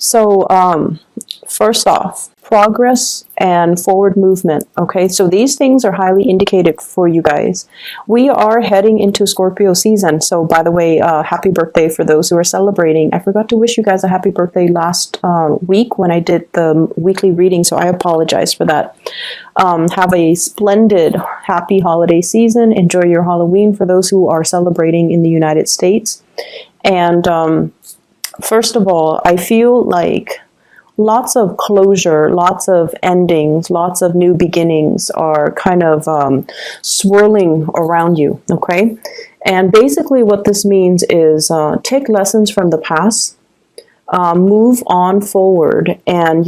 So, first off, progress and forward movement. Okay, so these things are highly indicated for you guys. We are heading into Scorpio season. So, by the way, happy birthday for those who are celebrating. I forgot to wish you guys a happy birthday last week when I did the weekly reading, so I apologize for that. Have a splendid, happy holiday season. Enjoy your Halloween for those who are celebrating in the United States. And first of all, I feel like lots of closure, lots of endings, lots of new beginnings are kind of swirling around you, okay? And basically what this means is take lessons from the past, move on forward, and,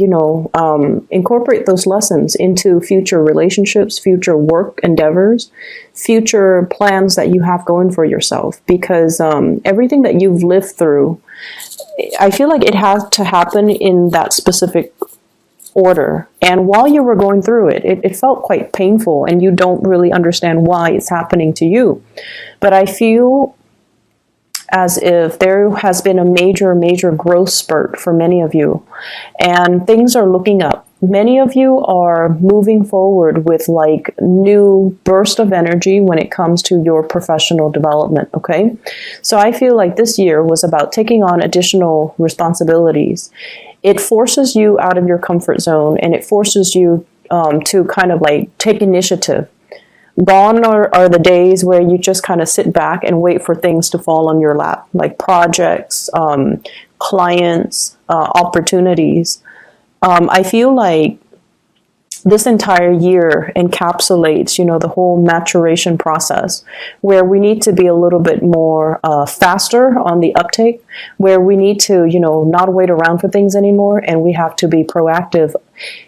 incorporate those lessons into future relationships, future work endeavors, future plans that you have going for yourself. Because everything that you've lived through, I feel like it has to happen in that specific order. And while you were going through it, it felt quite painful, and you don't really understand why it's happening to you. But I feel as if there has been a major growth spurt for many of you, and things are looking up. Many of you are moving forward with like new burst of energy when it comes to your professional development, okay? So I feel like this year was about taking on additional responsibilities. It forces you out of your comfort zone, and it forces you to kind of like take initiative. Gone are the days where you just kind of sit back and wait for things to fall on your lap, like projects, clients, opportunities. I feel like this entire year encapsulates, the whole maturation process, where we need to be a little bit more faster on the uptake, where we need to, not wait around for things anymore, and we have to be proactive.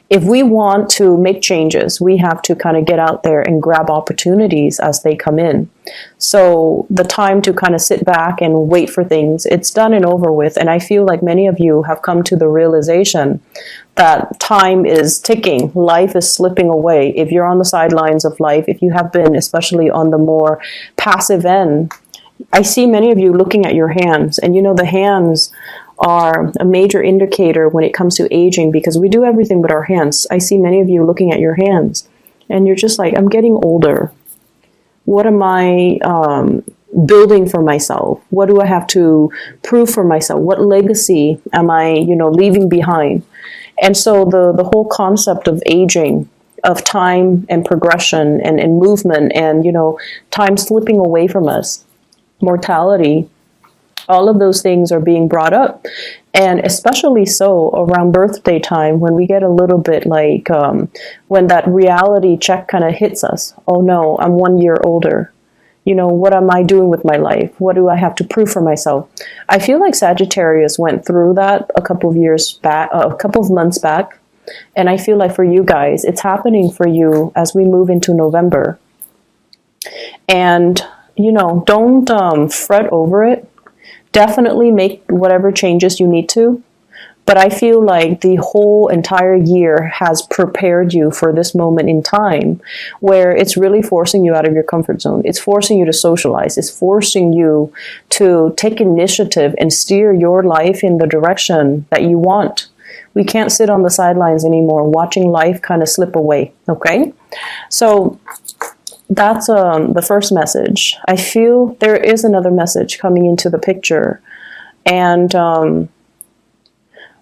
If we want to make changes, we have to kind of get out there and grab opportunities as they come in. So the time to kind of sit back and wait for things, it's done and over with. And I feel like many of you have come to the realization that time is ticking. Life is slipping away. If you're on the sidelines of life, if you have been, especially on the more passive end, I see many of you looking at your hands, and the hands are a major indicator when it comes to aging, because we do everything with our hands. I see many of you looking at your hands, and you're just like, I'm getting older. What am I building for myself? What do I have to prove for myself? What legacy am I, leaving behind? And so the whole concept of aging, of time and progression and movement, and, time slipping away from us, mortality, all of those things are being brought up. And especially so around birthday time, when we get a little bit like, when that reality check kind of hits us. Oh no, I'm 1 year older. What am I doing with my life? What do I have to prove for myself? I feel like Sagittarius went through that a couple of months back. And I feel like for you guys, it's happening for you as we move into November. And, don't fret over it. Definitely make whatever changes you need to. But I feel like the whole entire year has prepared you for this moment in time where it's really forcing you out of your comfort zone. It's forcing you to socialize. It's forcing you to take initiative and steer your life in the direction that you want. We can't sit on the sidelines anymore watching life kind of slip away, okay? So that's the first message. I feel there is another message coming into the picture. And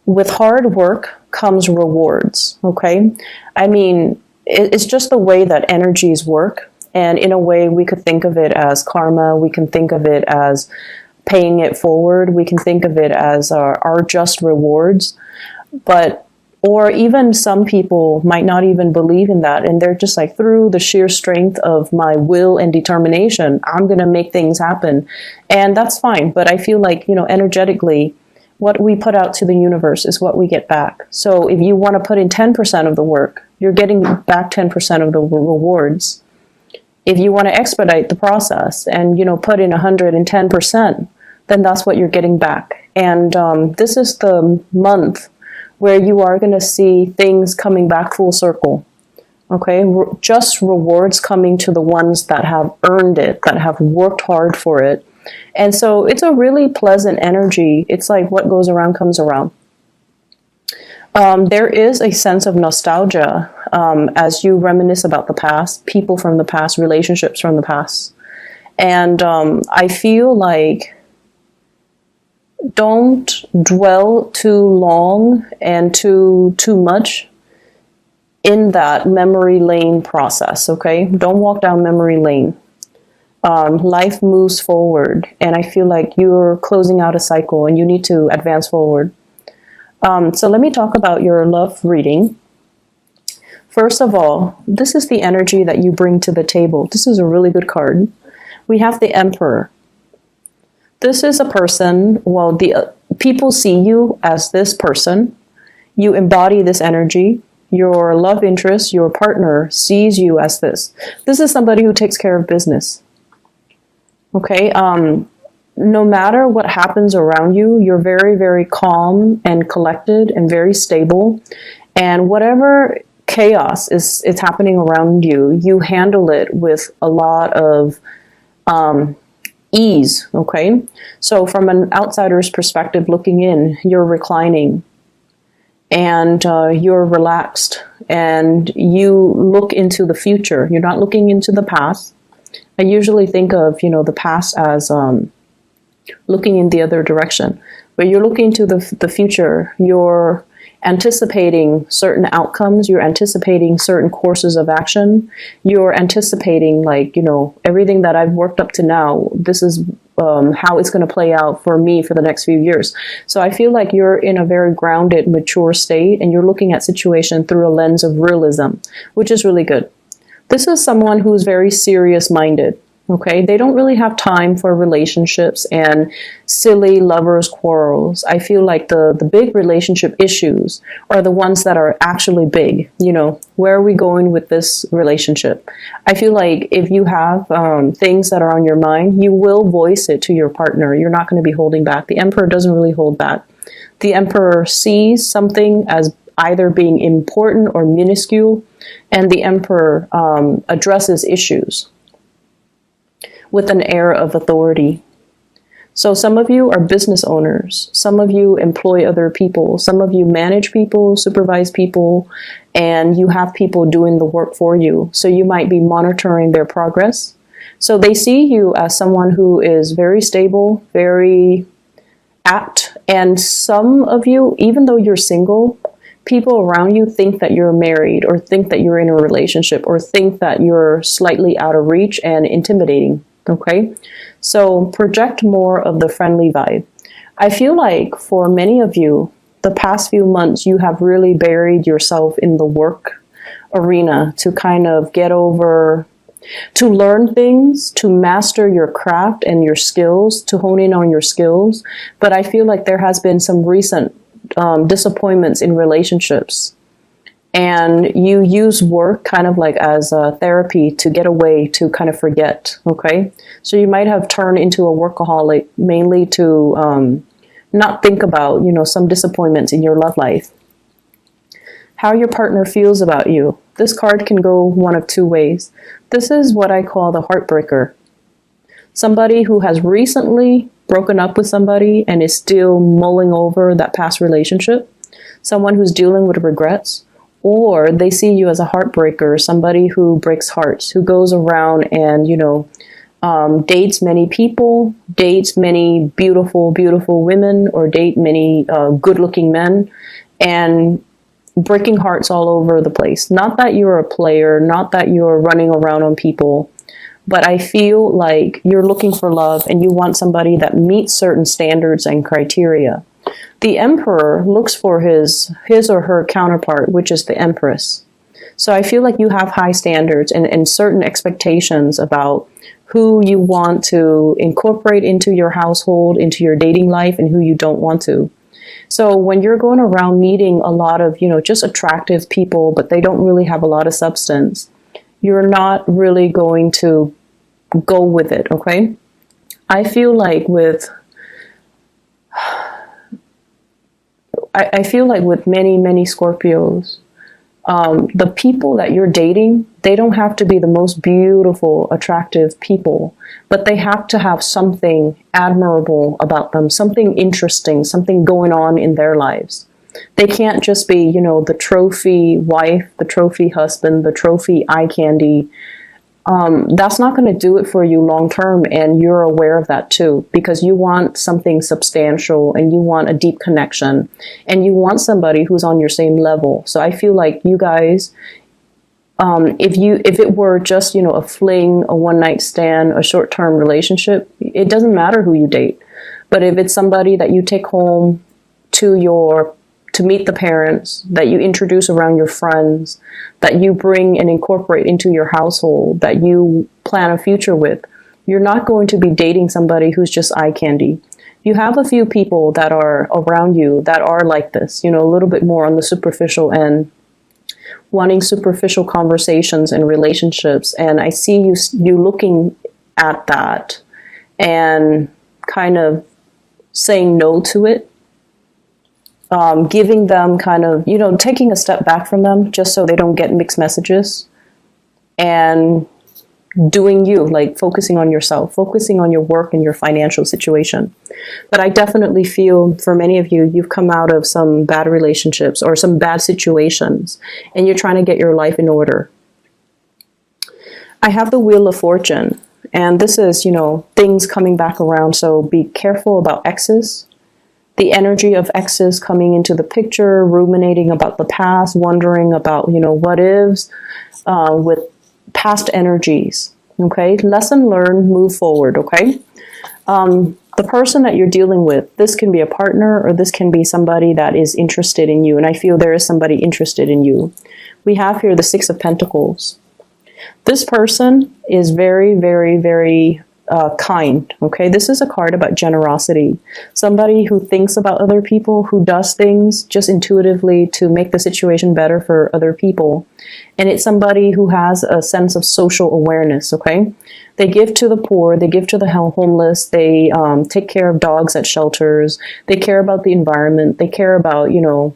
with hard work comes rewards, okay? I mean, it's just the way that energies work. And in a way, we could think of it as karma. We can think of it as paying it forward. We can think of it as our just rewards. Or even some people might not even believe in that. And they're just like, through the sheer strength of my will and determination, I'm going to make things happen. And that's fine. But I feel like, energetically, what we put out to the universe is what we get back. So if you want to put in 10% of the work, you're getting back 10% of the rewards. If you want to expedite the process and, put in 110%, then that's what you're getting back. And this is the month where you are going to see things coming back full circle. Okay, just rewards coming to the ones that have earned it, that have worked hard for it. And so it's a really pleasant energy. It's like what goes around comes around. There is a sense of nostalgia as you reminisce about the past, people from the past, relationships from the past. And I feel like don't dwell too long and too much in that memory lane process, okay? Don't walk down memory lane. Life moves forward, and I feel like you're closing out a cycle and you need to advance forward. So let me talk about your love reading. First of all, this is the energy that you bring to the table. This is a really good card. We have the Emperor. This is a person, well, the people see you as this person. You embody this energy. Your love interest, your partner, sees you as this. This is somebody who takes care of business. Okay? No matter what happens around you, you're very, very calm and collected and very stable. And whatever chaos is happening around you, you handle it with a lot of ease, okay? So from an outsider's perspective looking in, you're reclining and you're relaxed and you look into the future. You're not looking into the past. I usually think of, the past as looking in the other direction, but you're looking to the future. You're anticipating certain outcomes. You're anticipating certain courses of action. You're anticipating, everything that I've worked up to now. This is how it's going to play out for me for the next few years. So I feel like you're in a very grounded, mature state, and you're looking at situation through a lens of realism, which is really good. This is someone who's very serious-minded. Okay, they don't really have time for relationships and silly lovers' quarrels. I feel like the big relationship issues are the ones that are actually big. Where are we going with this relationship? I feel like if you have things that are on your mind, you will voice it to your partner. You're not going to be holding back. The Emperor doesn't really hold back. The Emperor sees something as either being important or minuscule, and the Emperor addresses issues with an air of authority. So some of you are business owners. Some of you employ other people. Some of you manage people, supervise people, and you have people doing the work for you. So you might be monitoring their progress. So they see you as someone who is very stable, very apt. And some of you, even though you're single, people around you think that you're married or think that you're in a relationship or think that you're slightly out of reach and intimidating. Okay, so project more of the friendly vibe. I feel like for many of you, the past few months, you have really buried yourself in the work arena to kind of get over, to learn things, to master your craft and your skills, to hone in on your skills. But I feel like there has been some recent disappointments in relationships. And you use work kind of like as a therapy to get away, to kind of forget, okay? So you might have turned into a workaholic mainly to not think about, some disappointments in your love life. How your partner feels about you. This card can go one of two ways. This is what I call the heartbreaker. Somebody who has recently broken up with somebody and is still mulling over that past relationship. Someone who's dealing with regrets. Or they see you as a heartbreaker, somebody who breaks hearts, who goes around and, dates many people, dates many beautiful, beautiful women, or date many good-looking men, and breaking hearts all over the place. Not that you're a player, not that you're running around on people, but I feel like you're looking for love and you want somebody that meets certain standards and criteria. The Emperor looks for his or her counterpart, which is the Empress. So I feel like you have high standards and certain expectations about who you want to incorporate into your household, into your dating life, and who you don't want to. So when you're going around meeting a lot of, just attractive people, but they don't really have a lot of substance, you're not really going to go with it, okay? I feel like with many, many Scorpios, the people that you're dating, they don't have to be the most beautiful, attractive people, but they have to have something admirable about them, something interesting, something going on in their lives. They can't just be, you know, the trophy wife, the trophy husband, the trophy eye candy. That's not going to do it for you long term, and you're aware of that too, because you want something substantial and you want a deep connection and you want somebody who's on your same level. So I feel like you guys, if it were just, you know, a fling, a one night stand, a short term relationship, it doesn't matter who you date. But if it's somebody that you take home to meet the parents, that you introduce around your friends, that you bring and incorporate into your household, that you plan a future with, you're not going to be dating somebody who's just eye candy. You have a few people that are around you that are like this, you know, a little bit more on the superficial end, wanting superficial conversations and relationships. And I see you looking at that and kind of saying no to it. Giving them kind of, you know, taking a step back from them just so they don't get mixed messages, and doing you, like focusing on yourself, focusing on your work and your financial situation. But I definitely feel for many of you, you've come out of some bad relationships or some bad situations, and you're trying to get your life in order. I have the Wheel of Fortune, and this is, you know, things coming back around. So be careful about exes. The energy of exes coming into the picture, ruminating about the past, wondering about, you know, what ifs, with past energies. Okay, lesson learned, move forward. Okay, the person that you're dealing with, this can be a partner or this can be somebody that is interested in you. And I feel there is somebody interested in you. We have here the Six of Pentacles. This person is very, very, very kind. Okay, this is a card about generosity. Somebody who thinks about other people, who does things just intuitively to make the situation better for other people. And it's somebody who has a sense of social awareness. Okay, they give to the poor, they give to the homeless, they take care of dogs at shelters, they care about the environment, they care about, you know,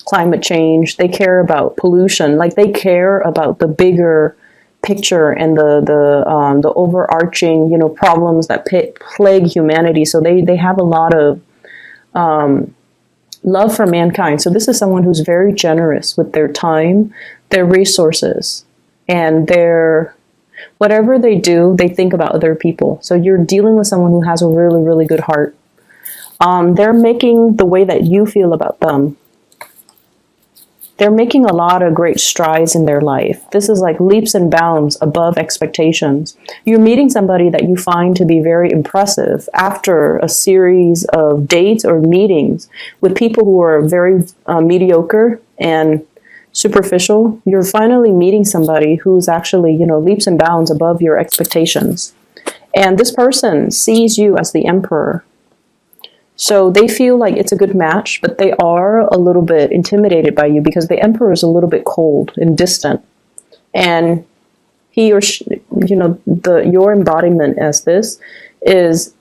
climate change, they care about pollution. Like, they care about the bigger picture and the overarching, you know, problems that plague humanity. So they have a lot of love for mankind. So this is someone who's very generous with their time, their resources, and their whatever they do, they think about other people. So you're dealing with someone who has a really, really good heart. They're making the way that you feel about them. They're making a lot of great strides in their life. This is like leaps and bounds above expectations. You're meeting somebody that you find to be very impressive after a series of dates or meetings with people who are very mediocre and superficial. You're finally meeting somebody who's actually, you know, leaps and bounds above your expectations. And this person sees you as the emperor. So they feel like it's a good match, but they are a little bit intimidated by you because the emperor is a little bit cold and distant. And he or she, you know, your embodiment as this is,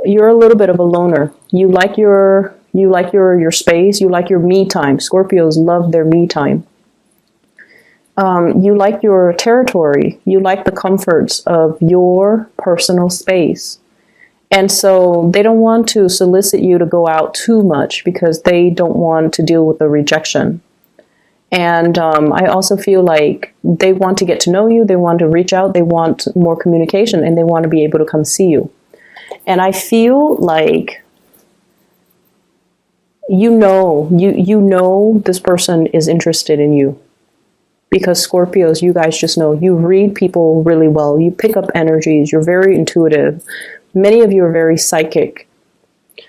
you're a little bit of a loner. You like your space. You like your me time. Scorpios love their me time. You like your territory. You like the comforts of your personal space. And so they don't want to solicit you to go out too much because they don't want to deal with the rejection. And I also feel like they want to get to know you. They want to reach out. They want more communication, and they want to be able to come see you. And I feel like you know this person is interested in you. Because Scorpios, you guys just know, you read people really well. You pick up energies. You're very intuitive. Many of you are very psychic.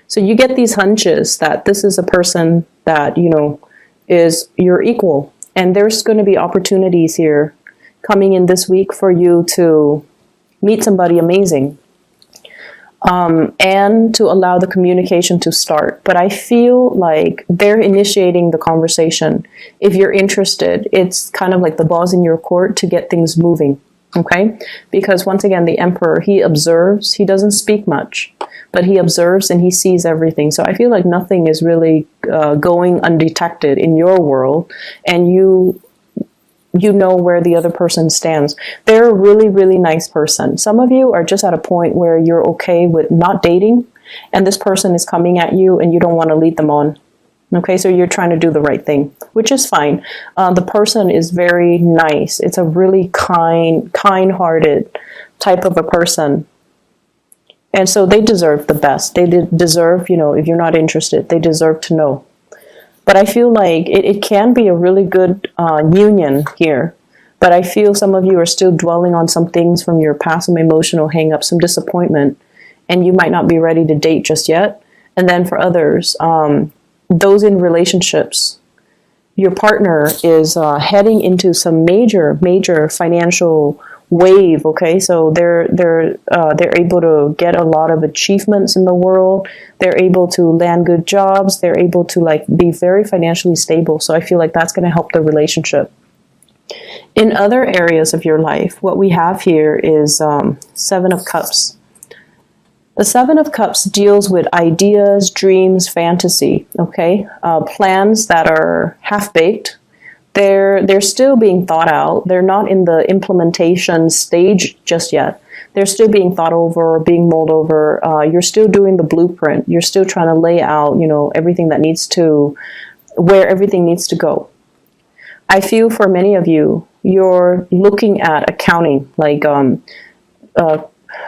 So you get these hunches that this is a person that, you know, is your equal. And there's going to be opportunities here coming in this week for you to meet somebody amazing. And to allow the communication to start. But I feel like they're initiating the conversation. If you're interested, it's kind of like the ball's in your court to get things moving. Okay? Because once again, the emperor, he observes, he doesn't speak much, but he observes and he sees everything. So I feel like nothing is really going undetected in your world, and you know where the other person stands. They're a really, really nice person. Some of you are just at a point where you're okay with not dating, and this person is coming at you and you don't want to lead them on. Okay, so you're trying to do the right thing, which is fine. The person is very nice. It's a really kind-hearted type of a person. And so they deserve the best. They deserve, if you're not interested, they deserve to know. But I feel like it can be a really good union here. But I feel some of you are still dwelling on some things from your past, some emotional hang-up, some disappointment, and you might not be ready to date just yet. And then for others, those in relationships, your partner is heading into some major financial wave. Okay, so they're able to get a lot of achievements in the world. They're able to land good jobs. They're able to be very financially stable. So I feel like that's going to help the relationship. In other areas of your life, what we have here is Seven of Cups. The Seven of Cups deals with ideas, dreams, fantasy, okay? Plans that are half-baked. They're still being thought out. They're not in the implementation stage just yet. They're still being thought over, being mulled over. You're still doing the blueprint. You're still trying to lay out, everything that needs to, where everything needs to go. I feel for many of you, you're looking at accounting,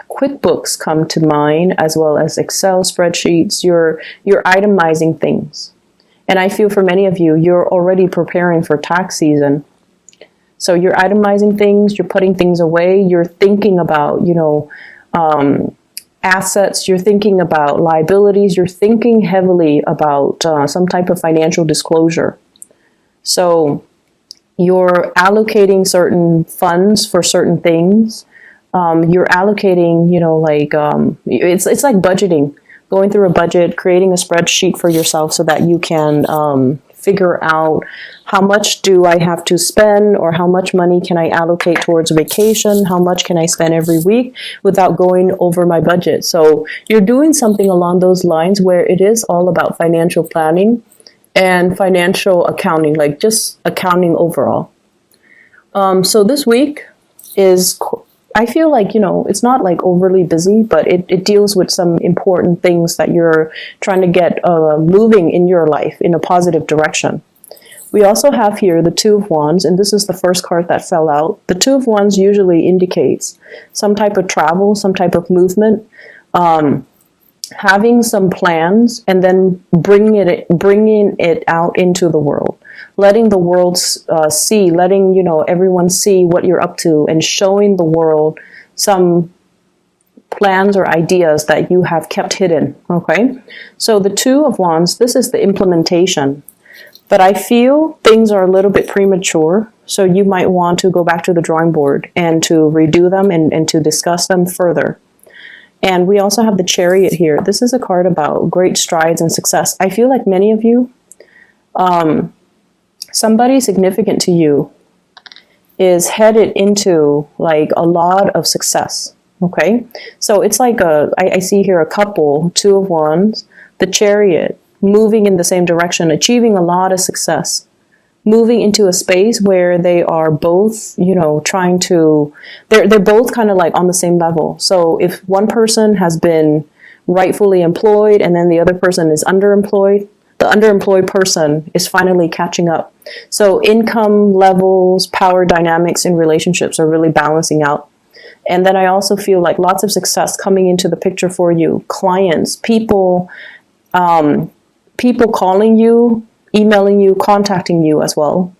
QuickBooks come to mind, as well as Excel spreadsheets. You're itemizing things. And I feel for many of you, you're already preparing for tax season. So you're itemizing things, you're putting things away, you're thinking about, assets, you're thinking about liabilities, you're thinking heavily about some type of financial disclosure. So you're allocating certain funds for certain things. You're allocating, it's like budgeting, going through a budget, creating a spreadsheet for yourself so that you can figure out how much do I have to spend, or how much money can I allocate towards vacation, how much can I spend every week without going over my budget. So you're doing something along those lines where it is all about financial planning and financial accounting, like just accounting overall. So this week is, I feel like, it's not like overly busy, but it deals with some important things that you're trying to get moving in your life in a positive direction. We also have here the Two of Wands, and this is the first card that fell out. The Two of Wands usually indicates some type of travel, some type of movement, having some plans, and then bringing it out into the world. Letting the world see, letting everyone see what you're up to, and showing the world some plans or ideas that you have kept hidden. Okay, so the Two of Wands, this is the implementation, but I feel things are a little bit premature, so you might want to go back to the drawing board and to redo them and to discuss them further. And we also have the Chariot here. This is a card about great strides and success. I feel like many of you, somebody significant to you is headed into a lot of success. Okay, so it's like I see here a couple, Two of Wands, the Chariot, moving in the same direction, achieving a lot of success, moving into a space where they are both, trying to, they're both kind of on the same level. So if one person has been rightfully employed and then the other person is underemployed, the underemployed person is finally catching up. So income levels, power dynamics in relationships are really balancing out. And then I also feel like lots of success coming into the picture for you. Clients, people calling you, emailing you, contacting you as well.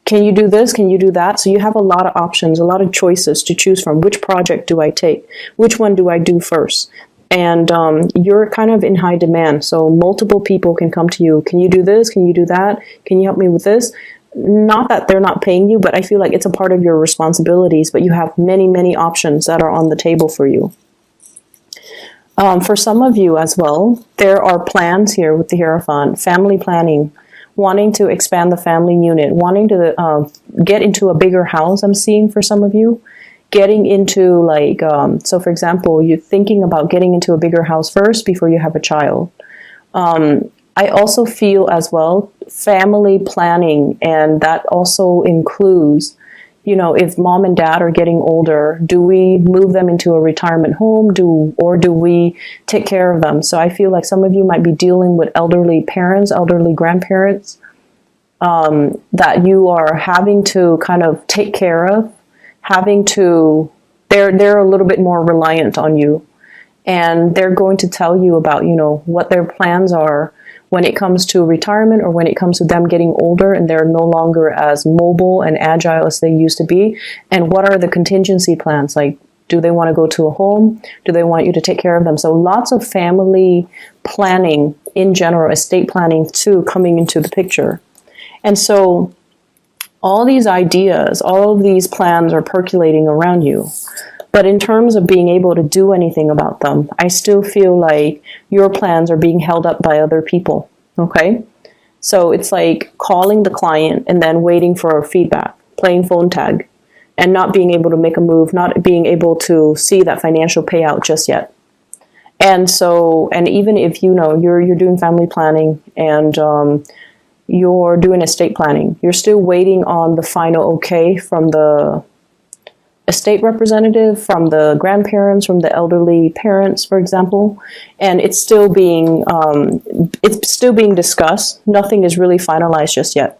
Can you do this? Can you do that? So you have a lot of options, a lot of choices to choose from. Which project do I take? Which one do I do first? And you're kind of in high demand. So multiple people can come to you. Can you do this? Can you do that? Can you help me with this? Not that they're not paying you, but I feel like it's a part of your responsibilities. But you have many, many options that are on the table for you. For some of you as well, there are plans here with the Hierophant, family planning, wanting to expand the family unit, wanting to get into a bigger house, I'm seeing for some of you. Getting into so for example, you're thinking about getting into a bigger house first before you have a child. I also feel as well family planning, and that also includes you know, if mom and dad are getting older, do we move them into a retirement home, or do we take care of them? So I feel like some of you might be dealing with elderly parents, elderly grandparents, that you are having to kind of take care of, they're a little bit more reliant on you. And they're going to tell you about, you know, what their plans are when it comes to retirement, or when it comes to them getting older and they're no longer as mobile and agile as they used to be. And what are the contingency plans? Like, do they want to go to a home? Do they want you to take care of them? So lots of family planning in general, estate planning too, coming into the picture. And so all these ideas, all of these plans are percolating around you. But in terms of being able to do anything about them, I still feel like your plans are being held up by other people, okay? So it's like calling the client and then waiting for feedback, playing phone tag, and not being able to make a move, not being able to see that financial payout just yet. And so, and even if, you know, you're doing family planning and you're doing estate planning, you're still waiting on the final okay from the estate representative, from the grandparents, from the elderly parents, for example, and it's still being discussed. Nothing is really finalized just yet.